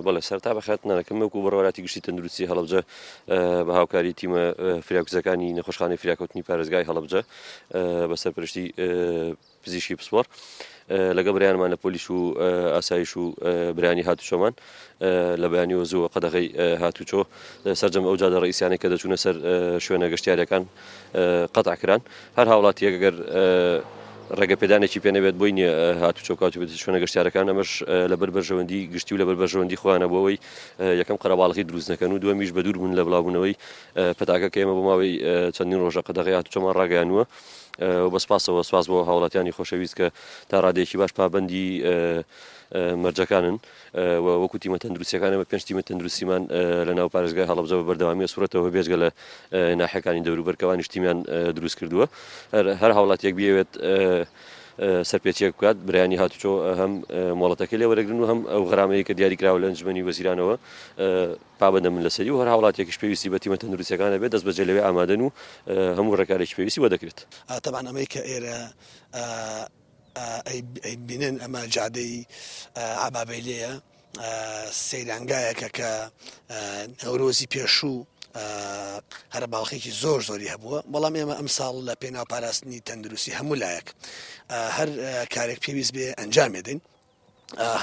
بەڵێ سەرتا بەخاتنانەکەم وەکو بڕواراتی گشتی تەندروستی هەڵەبجە بە هاوکاری تیمە فراکوزەکانی نەخۆشخانەی فراکەوتنی پارێزگای هەڵەبجە بە سەرپرشتی پزیشکی پسپۆر لەگە برایانمان لە پۆلیس و ئاسایش و برانی هاتوچۆمان لە بەیانیەوە زووە قەدەغی هاتوچۆ سەرجەم ئەو جادە ڕئیسیانەی کە دەچوونە سەر شوێنە گەشتیاریەکان قەتعکران هەر هاوڵاتی ئەگەر ڕێگە پێدانێکی پێ نەبێت بۆی نییە هاتوچۆ کاوت بێت شوێنە گەشتیارەکان ئەمەش لەبەر بەرژەوەندی گشتی و لەبەر بەرژەوەندی خۆیانە بۆەوەی یەکەم قەرەباڵغی دروست نەکەن و دووەمیش بە دوور بوون لە بڵاوبوونەوەی پەتاکە کە ئێمە بۆ ماوەی چەندین ڕۆژە قەدەغی هاتوچۆمان ڕاگەیانووە و بەسپاسەوە سواز بۆ هاوڵاتیانی خۆشەویست کە تا ڕادێکی باش پابەندی مەرجەکانن وەکو تیمە تەندروستیەکانە بە پێنج تیمە تەندروستیمان لە ناو پارێزگای هەڵەبجە بە بەردەوامیە سوورەتەوە بێژگە لە ناحیەکانی دەوروبەرکەوانیش تیمیان دروست کردووە هەر هاوڵاتیەک بێوێت سەرپێچیەک بکات برایانی هاتوچۆ هەم مۆڵەتەکەی لێ وەرەگرن و هەم ئەو غەرامەیە کە دیاریکراوە لە ئەنجومەنی وەزیرانەوە پابەندە من لەسەری و هەر هاوڵاتێکیش پێویستی بە تیمە تەندروستیەکانە بێت دەست بەجێ لەوێ ئامادەن و هەموو ڕێکارێکی پێویستی وە دەکرێت. طبعا ئەمەی کە ئێرە بینن ئەمە جادەی عبابەیلەیە سەیرانگایەکە کە نەورۆزی پێشوو هەر باڵخێکی زۆری هەبووە بەڵام ئێمە ئەم ساڵ لە پێناو پاراستنی تەندروستی هەموو لایەک هەر کارێک پێویست بێ ئەنجامێدەین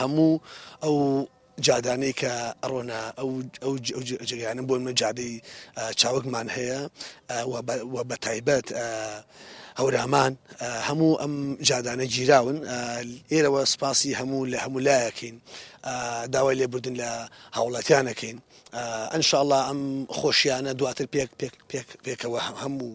هەموو ئەو جادانەی کە ئەڕۆنا ئەو جریانم بۆ منە جادەی چاوەکمان هەیە و بە تایبەت هەورامان هەموو ئەم جادانە گیراون ئێرەوە سپاسی هەموو لە هەموو لایەکەین داوای لێبوردن لە هاوڵاتیانەکەین ئەنشاءڵڵا ئەم خۆشیانە دواتر پێکەوە هەموو